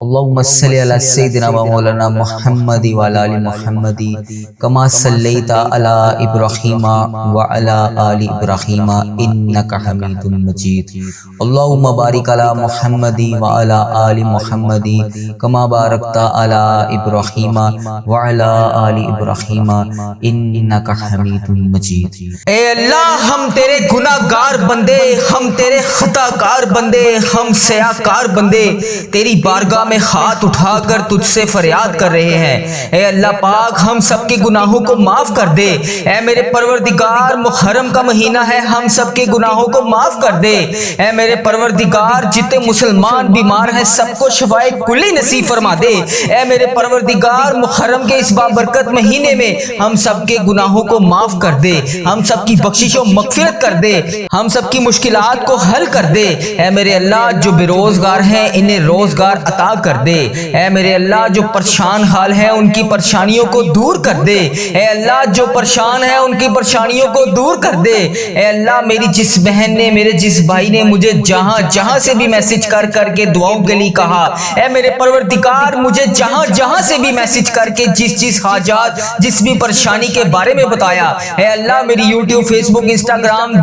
اللهم صل على سيدنا ومولانا محمد وعلى ال محمد كما صليت على ابراهيم وعلى ال ابراهيم انك حميد مجيد. اللهم بارك على محمد وعلى ال محمد كما باركت على ابراهيم وعلى ال ابراهيم انك حميد مجيد. اے اللہ ہم تیرے گناہ گار بندے، ہم تیرے خطا کار بندے، ہم سیاہ کار بندے تیری بارگاہ میں ہاتھ اٹھا کر تجھ سے فریاد کر رہے ہیں. اے اللہ پاک ہم سب کے گناہوں کو معاف کر دے. اے میرے پروردگار محرم کا مہینہ ہے، ہم سب کے گناہوں کو معاف کر دے. اے میرے پروردگار جتنے مسلمان بیمار ہیں سب کو شفائے کلی نصیب فرما دے. اے میرے پروردگار محرم کے اس بابرکت مہینے میں ہم سب کے گناہوں کو معاف کر دے، ہم سب کی بخشش و مغفرت کر دے، ہم سب کی مشکلات کو حل کر دے. اے میرے اللہ جو بے روزگار ہیں انہیں روزگار عطا کر دے. اے میرے اللہ جو پریشان حال ہیں ان کی پریشانیوں کو دور کر دے. اے اللہ جو پریشان ہیں ان کی پریشانیوں کو دور کر دے. اے اللہ میری جس بہن نے، میرے جس بھائی نے مجھے جہاں جہاں سے بھی میسج کر کر کے دعاؤں کے لیے کہا، اے میرے پروردگار مجھے جہاں جہاں سے بھی میسج کر کے جس حاجات، جس بھی پریشانی کے بارے میں بتایا، اے اللہ میری یوٹیوب، فیس بک، انسٹاگرام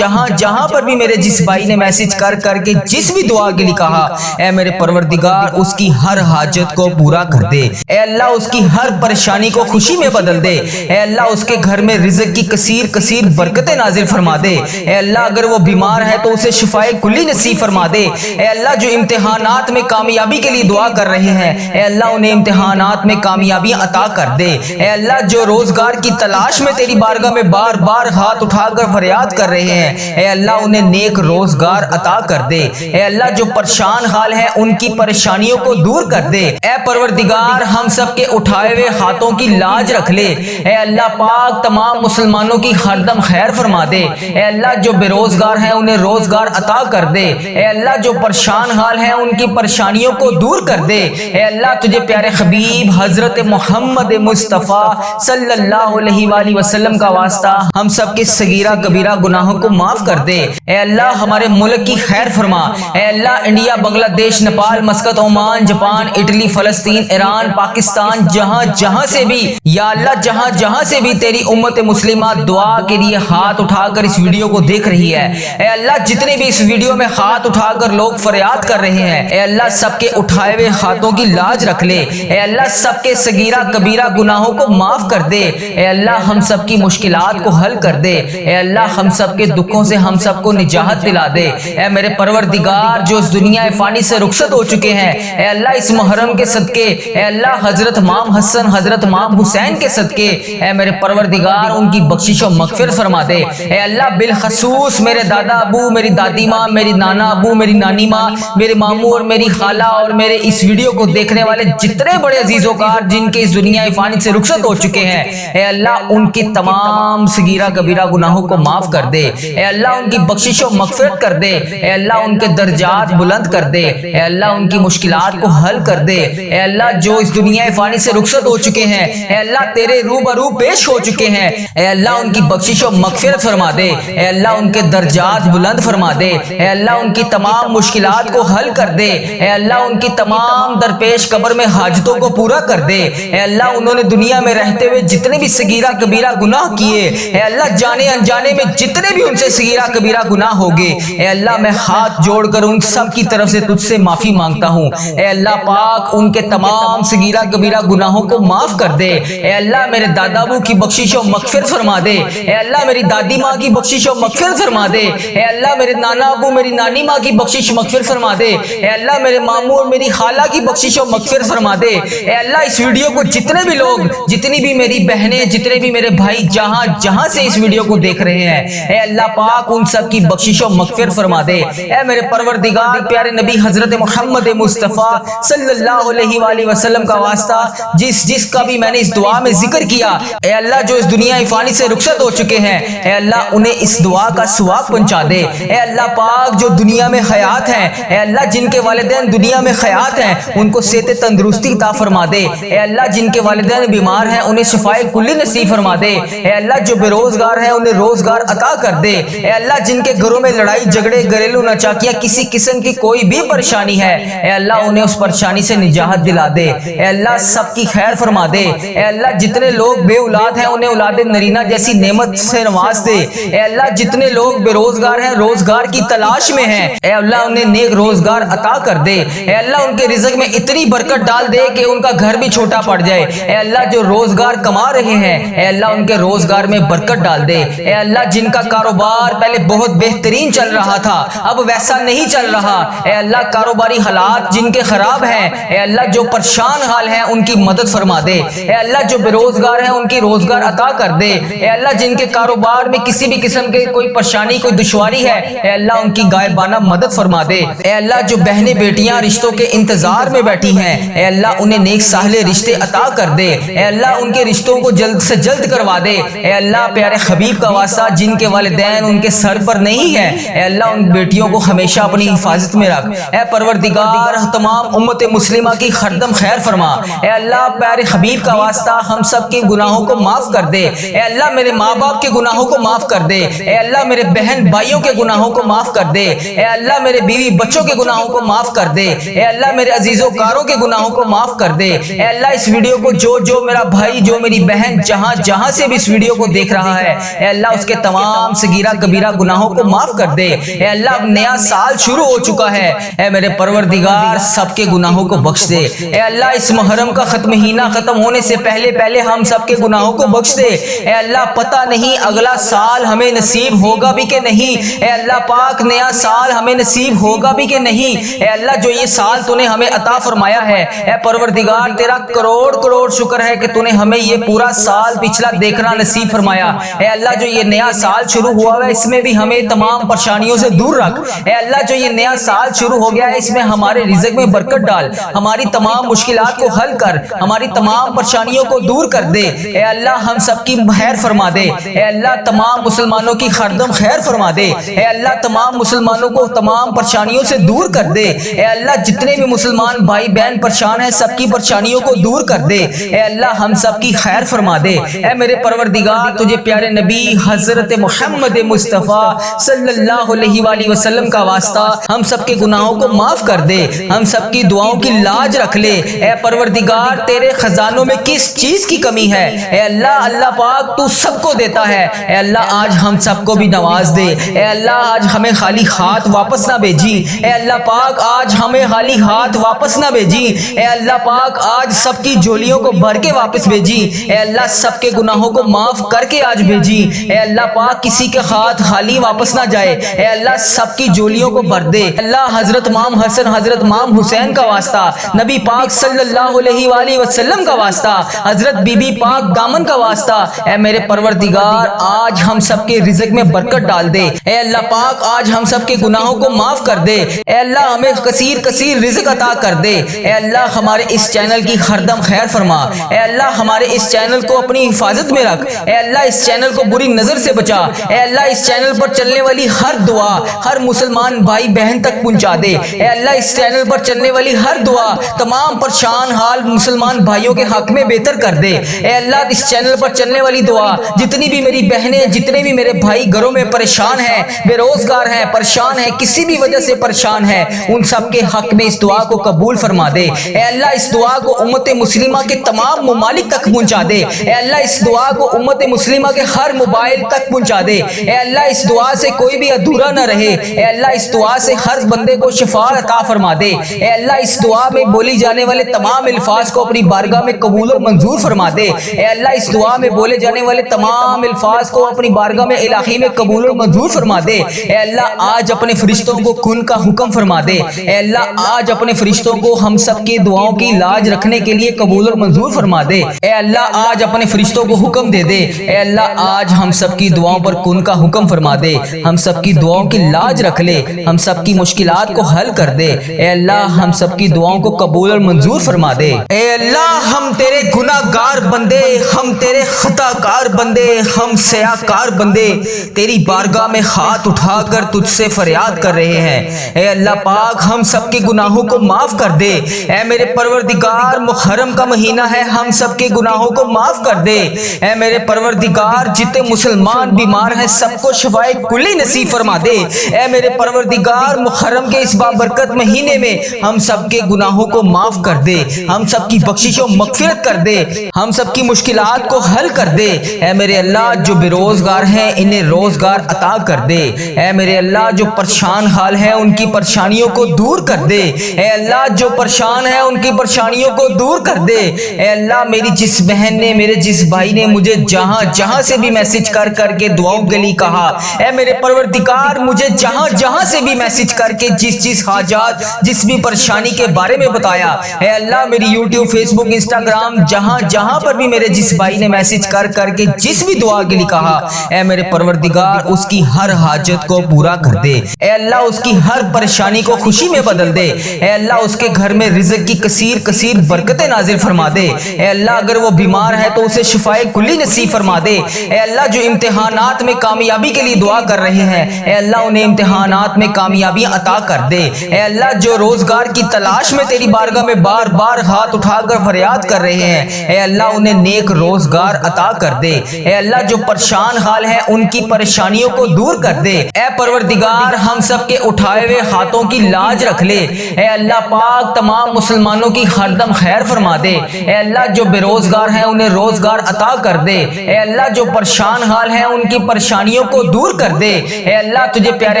جہاں پر بھی میرے جس بھائی نے میسج کر کے جس بھی دعا کے لیے کہا، اے میرے پروردگار اس کی ہر حاجت کو پورا کر دے. اے اللہ اس کی ہر پریشانی کو خوشی میں بدل دے. اے اللہ اس کے گھر میں رزق کی کثیر برکتیں نازل فرما دے. اے اللہ اگر وہ بیمار ہے تو اسے شفائے کلی نصیب فرما دے. اے اللہ جو امتحانات میں کامیابی کے لیے دعا کر رہے ہیں، اے اللہ انہیں امتحانات میں کامیابیاں عطا کر دے. اے اللہ جو روزگار کی تلاش میں تیری بارگاہ میں بار بار ہاتھ اٹھا کر فریاد کر رہے ہیں، اے اللہ انہیں نیک روزگار عطا کر دے. اے اللہ جو پریشان حال ہیں ان کی پریشانیوں کو دور کر دے. اے پروردگار ہم سب کے اٹھائے ہوئے ہاتھوں کی لاج رکھ لے. اے اللہ پاک تمام مسلمانوں کی ہر دم خیر فرما دے. اے اللہ جو بے روزگار ہیں انہیں روزگار عطا کر دے. اے اللہ جو پریشان حال ہیں ان کی پریشانیوں کو دور کر دے. اے اللہ تجھے پیارے حبیب حضرت محمد مصطفیٰ صلی اللہ علیہ وآلہ وسلم کا واسطہ ہم سب کے صغیرہ کبیرہ گناہوں کو معاف کر دے. اے اللہ ہمارے ملک کی خیر فرما. اے اللہ انڈیا، بنگلہ دیش، Nepal, Muscat, Oman, Japan, Italy, فلسطین، ایران، پاکستان، جہاں سے بھی یا اللہ جہاں سے بھی تیری امت مسلمہ دعا کے لیے ہاتھ اٹھا کر اس ویڈیو کو دیکھ رہی ہے، اے اللہ جتنے بھی اس ویڈیو میں ہاتھ اٹھا کر لوگ فریاد کر رہے ہیں، اے اللہ سب کے اٹھائے ہوئے ہاتھوں کی لاج رکھ لے. اے اللہ سب کے صغیرہ کبیرہ گناہوں کو معاف کر دے. اے اللہ ہم سب کی مشکلات کو حل کر دے. اے اللہ ہم سب کے دکھوں سے ہم سب کو نجات دلا دے. اے میرے پروردگار جو اس دنیا فانی سے رخصت ہو چکے ہیں، اے اللہ اس محرم کے صدقے، اے اللہ حضرت امام حسن، حضرت امام حسین کے صدقے، اے میرے پروردگار ان کی بخشش و مغفرت فرما دے. اے اللہ بالخصوص میرے دادا ابو، میری دادی ماں، میری نانا ابو، میری نانی ماں، میرے ماموں اور میری خالہ اور میرے اس ویڈیو کو دیکھنے والے جتنے بڑے عزیز و کار جن کے اس دنیا فانی سے رخصت ہو چکے ہیں، اے اللہ ان کی تمام صغیرہ کبیرہ گناہوں کو معاف کر دے. اے اللہ ان کی بخشش و مغفرت کر دے. اے اللہ ان کے درجات بلند کر دے. اے اللہ ان کی مشکلات کو حل کر دے. اے اللہ جو اس دنیا فانی سے رخصت ہو چکے ہیں، اے اللہ تیرے روبرو پیش ہو چکے ہیں، اے اللہ ان کی بخشش و مغفرت فرما دے. اے اللہ ان کے درجات بلند فرما دے. اے اللہ ان کی تمام مشکلات کو حل کر دے. اے اللہ ان کی تمام درپیش قبر میں حاجتوں کو پورا کر دے. اے اللہ انہوں نے دنیا میں رہتے ہوئے جتنے بھی صغیرہ کبیرہ گناہ کیے، اے اللہ جانے انجانے میں جتنے بھی ان سے صغیرہ کبیرہ گناہ ہوگے، اے اللہ میں ہاتھ جوڑ کر ان سب کی طرف سے تجھ سے معافی مانگتا ہوں. اے اللہ پاک ان کے تمام صغیرہ کبیرہ گناہوں کو معاف کر دے. اے اللہ میرے دادا ابو کی بخشش و مغفرت فرما دے. اے اللہ میری دادی ماں کی بخشش و مغفرت فرما دے. اے اللہ میرے نانا ابو، میری نانی ماں کی بخشش و مغفرت فرما دے. اے اللہ میرے ماموں اور میری خالہ کی بخشش و مغفرت فرما دے. اے اللہ اس ویڈیو کو جتنے بھی لوگ، جتنی بھی میری بہنیں، جتنے بھی میرے بھائی جہاں سے اس ویڈیو کو دیکھ رہے ہیں، اے اللہ پاک ان سب کی بخشش و مغفرت فرما دے. اے میرے پروردگار پیارے نبی حضرت محمد مصطفیٰ صلی اللہ علیہ وآلہ وسلم کا واسطہ جس کا بھی میں نے اس دعا میں ذکر کیا، اے اللہ جو اس دنیا فانی سے رخصت ہو چکے ہیں، اے اللہ انہیں اس دعا کا ثواب پہنچا دے. اے اللہ پاک جو دنیا میں حیات ہیں، اے اللہ جن کے والدین دنیا میں حیات ہیں ان کو صحت تندرستی عطا فرما دے. اے اللہ جن کے والدین بیمار ہیں انہیں شفائے کلی نصیب فرما دے. اے اللہ جو بے روزگار ہیں انہیں روزگار عطا کر دے. اے اللہ جن کے گھروں میں لڑائی جھگڑے، گھریلو ناچاکیاں، کسی قسم کی کوئی بھی پریشانی ہے، اے اللہ انہیں اس پریشانی سے نجات دلا دے، اے اللہ سب کی خیر فرما دے، اے اللہ جتنے لوگ بے اولاد ہیں انہیں اولاد نرینہ جیسی نعمت سے نواز دے، اے اللہ جتنے لوگ بے روزگار ہیں روزگار کی تلاش میں ہیں، اے اللہ انہیں نیک روزگار عطا کر دے، اے اللہ ان کے رزق میں اتنی برکت ڈال دے کہ ان کا گھر بھی چھوٹا پڑ جائے، اے اللہ جو روزگار کما رہے ہیں اے اللہ ان کے روزگار میں برکت ڈال دے، اے اللہ جن کا کاروبار پہلے بہت بہترین چل رہا تھا اب ویسا نہیں چل رہا، اے اللہ کاروباری حالات جن کے خراب ہیں اے اللہ جو پریشان حال ہیں ان کی مدد فرما دے، اے اللہ جو بے روزگار ہیں ان کی روزگار عطا کر دے، اے اللہ جن کے کاروبار میں کسی بھی قسم کے کوئی پریشانی کوئی دشواری ہے اے اللہ ان کی غائبانہ مدد فرما دے، اے اللہ جو بہنیں بیٹیاں رشتوں کے انتظار میں بیٹھی ہیں اے اللہ انہیں نیک صالح رشتے عطا کر دے، اے اللہ ان کے رشتوں کو جلد سے جلد کروا دے، اے اللہ پیارے حبیب کا واسطہ جن کے والدین ان کے سر پر نہیں ہے اے اللہ ان بیٹیوں کو ہمیشہ اپنی حفاظت میں رکھ، اے پروردگار تمام امت مسلمہ کی خردم خیر فرما، اے اللہ پیارے حبیب کا واسطہ ہم سب کے گناہوں کو معاف کر دے، اے اللہ میرے ماں باپ کے گناہوں کو معاف کر دے، اے اللہ میرے بہن بھائیوں کے گناہوں کو معاف کر دے، اے اللہ میرے بیوی بچوں کے گناہوں کو معاف کر دے، اے اللہ میرے عزیزوں کاروں کے گناہوں کو معاف کر دے، اے اللہ اس ویڈیو کو جو میرا بھائی جو میری بہن جہاں سے بھی اس ویڈیو کو دیکھ رہا ہے اے اللہ اس کے تمام صغیرہ کبیرہ گناہوں کو معاف کر دے، اے اللہ اب نیا سال شروع ہو چکا ہے اے میرے پروردگار سب کے گناہوں کو بخش دے، اے اللہ اس محرم کا مہینہ ختم ہونے سے پہلے ہم سب کے گناہوں کو بخش دے، اے اللہ پتہ نہیں اگلا سال ہمیں نصیب ہوگا بھی کہ نہیں، اے اللہ پاک نیا سال ہمیں نصیب ہوگا بھی کہ نہیں، اے اللہ جو یہ سال تو نے ہمیں عطا فرمایا ہے اے پروردگار تیرا کروڑ شکر ہے کہ تو نے ہمیں یہ پورا سال پچھلا دیکھنا نصیب فرمایا، اے اللہ جو یہ نیا سال شروع ہوا ہے اس میں بھی ہمیں تمام پریشانیوں سے دور رکھ، اے اللہ جو یہ نیا سال شروع ہو گیا ہے اس میں ہمارے رزق میں برکت ڈال، ہماری تمام مشکلات کو حل کر، ہماری تمام پریشانیوں کو دور کر دے، اے اللہ ہم سب کی خیر فرما دے، اے اللہ تمام مسلمانوں کی خردم خیر فرما دے، اے اللہ تمام مسلمانوں کو تمام پریشانیوں سے دور کر دے، اے اللہ جتنے بھی مسلمان بھائی بہن پریشان ہیں سب کی پریشانیوں کو دور کر دے، اے اللہ ہم سب کی خیر فرما دے، اے میرے پروردگار تجھے پیارے نبی حضرت محمد مصطفیٰ صلی اللہ علیہ وآلہ وسلم کا واسطہ ہم سب کے گناہوں کو معاف کر دے، ہم سب کی دعاؤں کی لاج رکھ لے، اے پروردگار تیرے خزانوں میں کس چیز کی کمی ہے اے اللہ پاک تو سب کو دیتا ہے، اے اللہ آج ہم سب کو بھی نواز دے، اے اللہ آج ہمیں خالی ہاتھ واپس نہ بھیجی، اے اللہ پاک آج ہمیں خالی ہاتھ واپس نہ بھیجی، اے اللہ پاک آج سب کی جھولیوں کو بھر کے واپس بھیجی، اے اللہ سب کے گناہوں کو معاف کر کے آج بھیجی، اے اللہ پاک کسی کے ہاتھ خالی واپس نہ جائے، اے اللہ سب کی جھولیوں کو بھر دے، اللہ حضرت امام حسن حضرت امام حسین کا واسطہ نبی پاک صلی اللہ علیہ وآلہ وسلم کا واسطہ حضرت بی بی پاک دامن کا واسطہ اے میرے پروردگار آج ہم سب کے رزق میں برکت ڈال دے، اے اللہ پاک آج ہم سب کے گناہوں کو معاف کر دے، اے اللہ ہمیں کثیر رزق عطا کر دے، اے اللہ ہمارے اس چینل کی خردم خیر فرما، اے اللہ ہمارے اس چینل کو اپنی حفاظت میں رکھ، اے اللہ اس چینل کو بری نظر سے بچا، اے اللہ اس چینل پر چلنے والی ہر دعا ہر مسلمان بھائی بہن تک پہنچا دے، اے اللہ اس چینل پر چلنے والی ہر دعا تمام پریشان حال مسلمان بھائیوں کے حق میں بہتر کر دے، اے اللہ اس چینل پر چلنے والی دعا جتنی بھی میری بہنیں جتنے بھی میرے بھائی گھروں میں پریشان ہیں بے روزگار ہیں پریشان ہیں کسی بھی وجہ سے پریشان ہیں ان سب کے حق میں اس دعا کو قبول فرما دے، اے اللہ اس دعا کو امت مسلمہ کے تمام ممالک تک پہنچا دے، اے اللہ اس دعا کو امت مسلمہ کے ہر موبائل تک پہنچا دے، اے اللہ اس دعا سے کوئی بھی ادھورا نہ رہے، اے اللہ اس دعا سے ہر بندے کو شفا عطا فرما دے، اے اللہ اس دعا میں بولی جانے والے تمام الفاظ کو اپنی بارگاہ میں قبول اور منظور فرما دے، اے اللہ اس دعا میں بولے جانے والے تمام الفاظ کو اپنی بارگاہ میں الہی میں قبول اور منظور فرما دے، اے اللہ آج اپنے فرشتوں کو کن کا حکم فرما دے، اے اللہ آج اپنے فرشتوں کو ہم سب کی دعاؤں کی لاج رکھنے کے لیے قبول اور منظور فرما دے، اے اللہ آج اپنے فرشتوں کو حکم دے دے، اے اللہ آج ہم سب کی دعاؤں پر کن کا حکم فرما دے، ہم سب کی دعاؤں کی لاج رکھ لے، ہم سب کی مشکلات کو حل کر دے، اے اللہ ہم سب کی دعاؤں کو قبول اور منظور فرما دے، اے اللہ ہم تیرے گناہ گار بندے ہم تیرے خطا کار بندے ہم سیاہ کار بندے تیری بارگاہ میں ہاتھ اٹھا کر تجھ سے فریاد کر رہے ہیں، اے اللہ پاک ہم سب کے گناہوں کو معاف کر دے، اے میرے پروردگار محرم کا مہینہ ہے ہم سب کے گناہوں کو معاف کر دے، اے میرے پروردگار جتنے مسلمان بیمار ہیں سب کو شفائے کلی نصیب فرما دے، اے میرے پروردگار محرم کے اس بابرکت مہینے میں ہم سب سب کے گناہوں کو معاف کر دے، ہم سب کی بخشش و مغفرت کر دے، ہم سب کی مشکلات کو حل کر دے۔ اے میرے اللہ جو بے روزگار ہیں انہیں روزگار عطا کر دے۔ اے میرے اللہ جو پریشان حال ہیں ان کی پریشانیوں کو دور کر دے۔ اے اللہ جو پریشان ہیں ان کی پریشانیوں کو دور کر دے۔ اے اللہ میری جس بہن نے، میرے جس بھائی نے مجھے جہاں جہاں سے بھی میسج کر کر کے دعاؤں کے لیے کہا، اے میرے پروردگار مجھے جہاں جہاں سے بھی میسج کر کے جس حاجات، جس بھی پریشانی کے بارے میں بتایا، اے اللہ میری یوٹیوب، فیس بک، انسٹاگرام، جہاں جہاں پر بھی میرے جس بھائی نے میسج کر کر کے جس بھی دعا کے لیے کہا، اے میرے پروردگار اس کی ہر حاجت کو پورا کر دے۔ اے اللہ اس کی ہر پریشانی کو خوشی میں بدل دے۔ اے اللہ اس کے گھر میں رزق کی کثیر کثیر برکتیں نازل فرما دے۔ اے اللہ اگر وہ بیمار ہے تو اسے شفائے کلی نصیب فرما دے۔ اے اللہ جو امتحانات میں کامیابی کے لیے دعا کر رہے ہیں، اے اللہ انہیں امتحانات میں کامیابیاں عطا کر دے۔ اے اللہ جو روزگار کی تلاش میں تیری بارگاہ میں بار بار ہاتھ اٹھا کر فریاد کر رہے ہیں، اے اللہ انہیں نیک روزگار عطا کر دے۔ اے اللہ جو پریشان حال ہیں ان کی پریشانیوں کو دور کر دے۔ اے پروردگار ہم سب کے اٹھائے ہوئے ہاتھوں کی لاج رکھ لے۔ اے اللہ پاک تمام مسلمانوں کی ہر دم خیر فرما دے۔ اے اللہ جو بے روزگار ہیں انہیں روزگار عطا کر دے۔ اے اللہ جو پریشان حال ہیں ان کی پریشانیوں کو دور کر دے۔ اے اللہ تجھے پیارے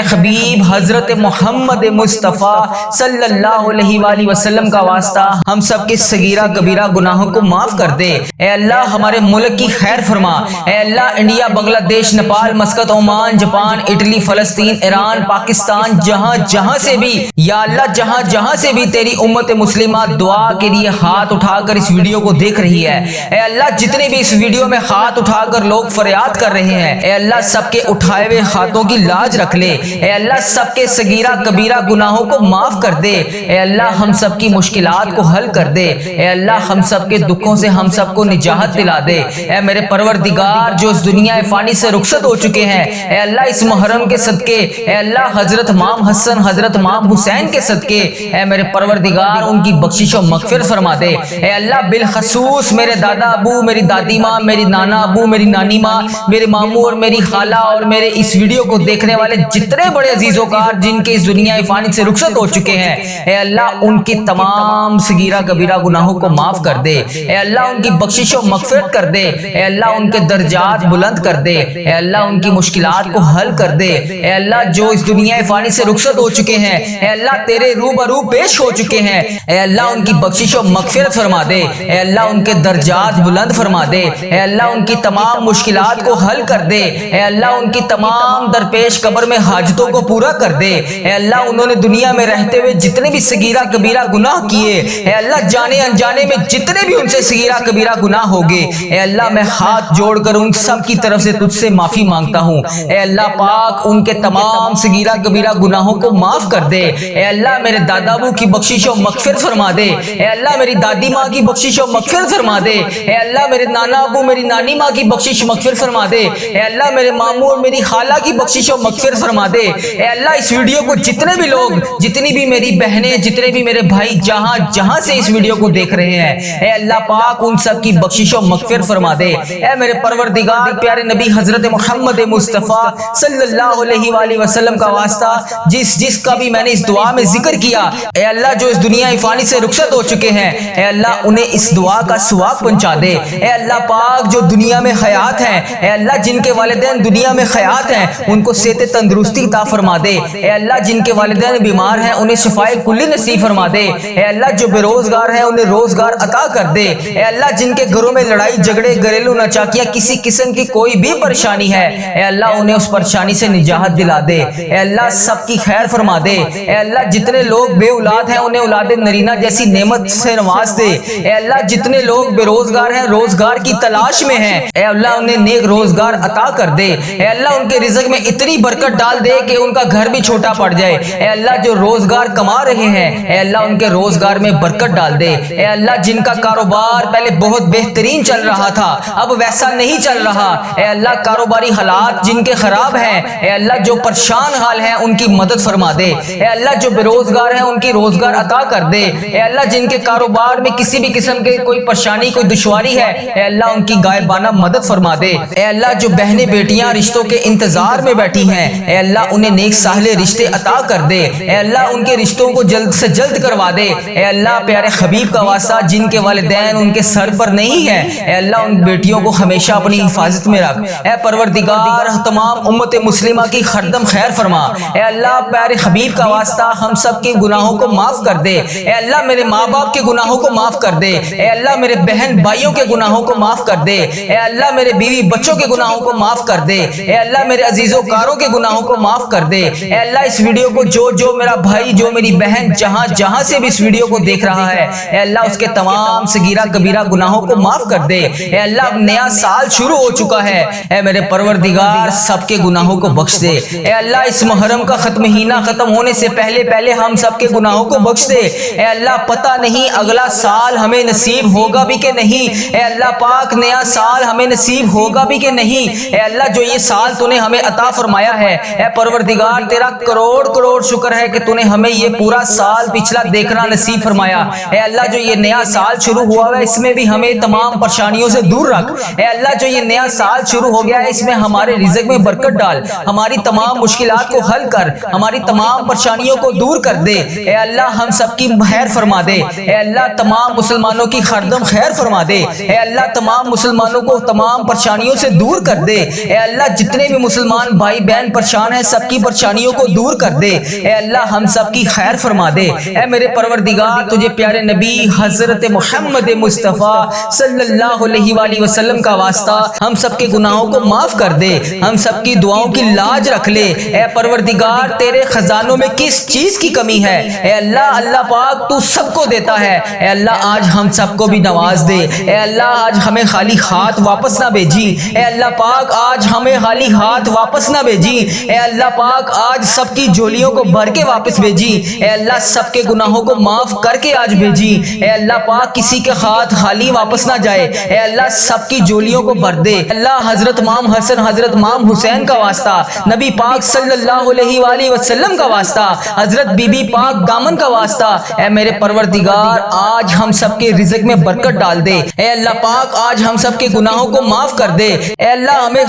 حبیب حضرت محمد مصطفیٰ صلی اللہ علیہ وآلہ وسلم کا واسطہ ہم سب کے صغیرہ کبیرہ گناہوں کو معاف کر دے۔ اے اللہ ہمارے ملک کی خیر فرما۔ اے اللہ انڈیا، بنگلہ دیش، Nepal, Muscat, Oman, Japan, Italy, فلسطین، ایران، پاکستان، جہاں جہاں سے بھی یا اللہ جہاں جہاں سے بھی تیری امت مسلمہ دعا کے لیے ہاتھ اٹھا کر اس ویڈیو کو دیکھ رہی ہے، اے اللہ جتنے بھی اس ویڈیو میں ہاتھ اٹھا کر لوگ فریاد کر رہے ہیں، اے اللہ سب کے اٹھائے ہوئے ہاتھوں کی لاج رکھ لے۔ اے اللہ سب کے صغیرہ کبیرہ گناہوں کو معاف کر دے۔ اے اللہ ہم سب کی مشکلات کو حل کر دے۔ اے اللہ ہم سب کے دکھوں سے ہم سب کو نجات دلا دے۔ اے میرے پروردگار جو اس دنیا فانی سے رخصت ہو چکے ہیں، اے اللہ اس محرم کے صدقے، اے اللہ حضرت امام حسن، حضرت امام حسین کے صدقے، اے میرے پروردگار ان کی بخشش و مغفرت فرما دے۔ اے اللہ بالخصوص میرے دادا ابو، میری دادی ماں، میری نانا ابو، میری نانی ماں، میرے ماموں اور میری خالہ اور میرے اس ویڈیو کو دیکھنے والے جتنے بڑے عزیز و کار جن کے اس دنیا فانی سے رخصت ہو چکے ہیں، اے اللہ ان کی تمام صغیرہ کبیرہ گناہوں کو معاف کر دے۔ اے اللہ ان کی بخشش و مغفرت کر دے۔ اے اللہ ان کے درجات بلند کر دے۔ اے اللہ ان کی مشکلات کو حل کر دے۔ اے اللہ جو اس دنیا فانی سے رخصت ہو چکے ہیں، اے اللہ تیرے روبرو پیش ہو چکے ہیں، اے اللہ ان کی بخشش و مغفرت فرما دے۔ اے اللہ ان کے درجات بلند فرما دے۔ اے اللہ ان کی تمام مشکلات کو حل کر دے۔ اے اللہ ان کی تمام درپیش قبر میں حاجتوں کو پورا کر دے۔ اے اللہ انہوں نے دنیا میں رہتے ہوئے جتنے بھی صغیرہ کبیرہ گناہ کیے، اے اللہ جانے انجانے میں جتنے بھی ان سے صغیرہ کبیرہ گناہ ہوگے، اے اللہ میں ہاتھ جوڑ کر ان سب کی طرف سے تجھ سے معافی مانگتا ہوں۔ اے اللہ پاک ان کے تمام صغیرہ کبیرہ گناہوں کو معاف کر دے۔ اے اللہ میرے دادا ابو کی بخشش و مغفرت فرما دے۔ اے اللہ میری دادی ماں کی بخشش و مغفرت فرما دے۔ اے اللہ میرے نانا ابو، میری نانی ماں کی بخشش و مغفرت فرما دے۔ اے اللہ میرے ماموں اور میری خالہ کی بخشش و مغفرت فرما دے۔ اے اللہ اس ویڈیو کو جتنے بھی لوگ، جتنی بھی میری بہنیں، جتنے بھی میرے بھائی جہاں جہاں سے اس ویڈیو کو دیکھ رہے ہیں، اے اللہ پاک ان سب کی بخشش و مغفرت فرما دے۔ اے میرے پروردگار پیارے نبی حضرت محمد مصطفیٰ صلی اللہ علیہ وآلہ وسلم کا واسطہ جس کا بھی میں نے اس دعا میں ذکر کیا، اے اللہ جو اس دنیا فانی سے رخصت ہو چکے ہیں، اے اللہ انہیں اس دعا کا ثواب پہنچا دے۔ اے اللہ پاک جو دنیا میں حیات ہیں، اے اللہ جن کے والدین دنیا میں حیات ہیں ان کو صحت تندرستی عطا فرما دے۔ اے اللہ جن کے والدین بیمار ہیں انہیں شفائے کلی نصیب فرما دے۔ اے اللہ جو بے روزگار ہیں انہیں روزگار عطا کر دے۔ اے اللہ جن کے گھروں میں لڑائی جھگڑے، گھریلو ناچاکیاں، کسی قسم کی کوئی بھی پریشانی ہے، اے اللہ انہیں اس پریشانی سے نجات دلا دے۔ اے اللہ سب کی خیر فرما دے۔ اے اللہ جتنے لوگ بے اولاد ہیں انہیں اولاد نرینہ جیسی نعمت سے نواز دے۔ اے اللہ جتنے لوگ بے روزگار ہیں، روزگار کی تلاش میں ہیں، اے اللہ انہیں نیک روزگار عطا کر دے۔ اے اللہ ان کے رزق میں اتنی برکت ڈال دے کہ ان کا گھر بھی چھوٹا پڑ جائے۔ اے اللہ جو روزگار کما رہے ہیں، اے اللہ ان کے روزگار میں برکت ڈال دے۔ اے اللہ جن کا کاروبار پہلے بہت بہترین چل رہا تھا اب ویسا نہیں چل رہا، اے اللہ کاروباری حالات جن کے خراب ہیں، اے اللہ جو پریشان حال ہیں ان کی مدد فرما دے۔ اے اللہ جو بے روزگار ہیں ان کی روزگار عطا کر دے۔ اے اللہ جن کے کاروبار میں کسی بھی قسم کے کوئی پریشانی، کوئی دشواری ہے، اے اللہ ان کی غائبانہ مدد فرما دے۔ اے اللہ جو بہنیں بیٹیاں رشتوں کے انتظار میں بیٹھی ہیں، اے اللہ انہیں نیک صالح رشتے عطا کر دے۔ اے اللہ ان کے رشتوں کو جلد سے سے جلد کروا دے۔ اے اللہ پیارے حبیب کا واسطہ جن کے والدین ان کے سر پر نہیں ہے، اے اللہ ان بیٹیوں کو ہمیشہ اپنی حفاظت میں رکھ۔ اے پروردگار تمام امت مسلمہ کی خردم خیر فرما۔ اے اللہ پیارے حبیب کا واسطہ ہم سب کے گناہوں کو معاف کر دے۔ اے اللہ میرے ماں باپ کے گناہوں کو معاف کر دے۔ اے اللہ میرے بہن بھائیوں کے گناہوں کو معاف کر دے۔ اے اللہ میرے بیوی بچوں کے گناہوں کو معاف کر دے۔ اے اللہ میرے عزیزوں کاروں کے گناہوں کو معاف کر دے۔ اے اللہ اس ویڈیو کو جو میرا بھائی جو میری بہن جہاں سے بھی اس ویڈیو کو دیکھ رہا ہے، اے اللہ اس کے تمام صغیرہ کبیرہ گناہوں کو معاف کر دے۔ اے اللہ نیا سال شروع ہو چکا ہے، اے میرے پروردگار سب کے گناہوں کو بخش دے۔ اے اللہ اس محرم کا مہینہ ختم ہونے سے پہلے ہم سب کے گناہوں کو بخش دے۔ اے اللہ پتہ نہیں اگلا سال ہمیں نصیب ہوگا بھی کہ نہیں، اے اللہ پاک نیا سال ہمیں نصیب ہوگا بھی کہ نہیں۔ اے اللہ جو یہ سال تو نے ہمیں عطا فرمایا ہے، اے پروردگار تیرا کروڑ شکر ہے کہ تو نے ہمیں یہ پورا سال پچھلا دیکھنا نصیب فرمایا۔ اے اللہ جو یہ نیا سال شروع ہوا ہے اس میں بھی ہمیں تمام پریشانیوں سے دور رکھ۔ اے اللہ جو یہ نیا سال شروع ہو گیا ہے اس میں ہمارے رزق میں برکت ڈال، ہماری تمام مشکلات کو حل کر، ہماری تمام پریشانیوں کو دور کر دے۔ اے اللہ ہم سب کی خیر فرما دے۔ اے اللہ تمام مسلمانوں کی خردم خیر فرما دے۔ اے اللہ تمام مسلمانوں کو تمام پریشانیوں سے دور کر دے۔ اے اللہ جتنے بھی مسلمان بھائی بہن پریشان ہیں سب کی پریشانیوں کو دور کر دے۔ اے اللہ ہم سب کی خیر فرما دے۔ اے میرے پروردگار تجھے پیارے نبی حضرت محمد مصطفیٰ صلی اللہ علیہ وآلہ وسلم کا واسطہ ہم سب کے گناہوں کو معاف کر دے، ہم سب کی دعاؤں کی لاج رکھ لے۔ اے پروردگار تیرے خزانوں میں کس چیز کی کمی ہے؟ اے اللہ پاک تو سب کو دیتا ہے۔ اے اللہ آج ہم سب کو بھی نواز دے۔ اے اللہ آج ہمیں خالی ہاتھ واپس نہ بھیجی۔ اے اللہ پاک آج ہمیں خالی ہاتھ واپس نہ بھیجی۔ اے اللہ پاک آج سب کی جھولیوں کو بھر کے واپس بھیجی۔ اے اللہ سب کے گناہوں کو معاف کر کے آج بھیجی۔ اے اللہ پاک کسی کے ہاتھ خالی واپس نہ جائے۔ اے اللہ سب کی جھولیوں کو بھر دے۔ اللہ حضرت امام حسن حضرت امام حسین کا واسطہ، نبی پاک صلی اللہ علیہ وآلہ وسلم کا واسطہ، حضرت بی بی پاک دامن کا واسطہ، اے میرے پروردگار آج ہم سب کے رزق میں برکت ڈال دے۔ اے اللہ پاک آج ہم سب کے گناہوں کو معاف کر دے۔ اے اللہ ہمیں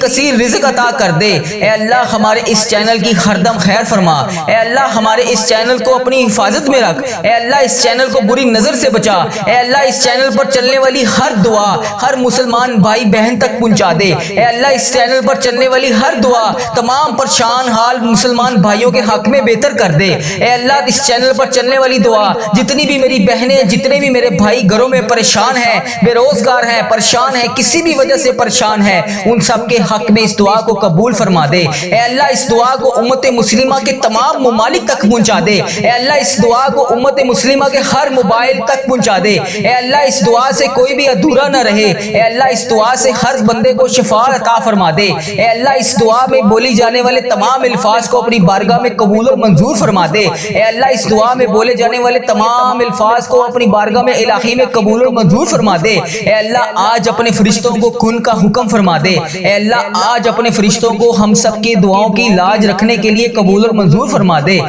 کثیر رزق عطا کر دے۔ اے اللہ ہمارے اس چینل کی خردم خیر فرما۔ اے اللہ ہمارے اس چینل کو اپنی حفاظت میں رکھ۔ اے اللہ اس چینل کو بری نظر سے بچا۔ اے اللہ اس چینل پر چلنے والی ہر دعا ہر مسلمان بھائی بہن تک پہنچا دے۔ اے اللہ اس چینل پر چلنے والی ہر دعا تمام پریشان حال مسلمان بھائیوں کے حق میں بہتر کر دے۔ اے اللہ اس چینل پر چلنے والی دعا جتنی بھی میری بہنیں جتنے بھی میرے بھائی گھروں میں پریشان ہیں، بے روزگار ہیں، پریشان ہیں، کسی بھی وجہ سے پریشان ہیں، ان سب کے حق میں اس دعا کو قبول فرما دے۔ اے اللہ اس دعا کو امت مسلمہ کے تمام ممالک تک پہنچا دے۔ اے اللہ اس دعا کو امت مسلمہ کے ہر موبائل تک پہنچا دے۔ اے اللہ اس دعا سے کوئی بھی ادھورا نہ رہے۔ اے اللہ اس دعا سے ہر بندے کو شفا عطا فرما دے۔ اے اللہ اس دعا میں بولی جانے والے تمام الفاظ کو اپنی بارگاہ میں قبول و منظور فرما دے۔ اے اللہ اس دعا میں بولے جانے والے تمام الفاظ کو اپنی بارگاہ میں الہی میں قبول و منظور فرما دے۔ اے اللہ آج اپنے فرشتوں کو کن کا حکم فرما دے۔ اے اللہ آج اپنے فرشتوں کو ہم سب کی دعاؤں کی لاج رکھنے کے لیے قبول و منظور فرما دے۔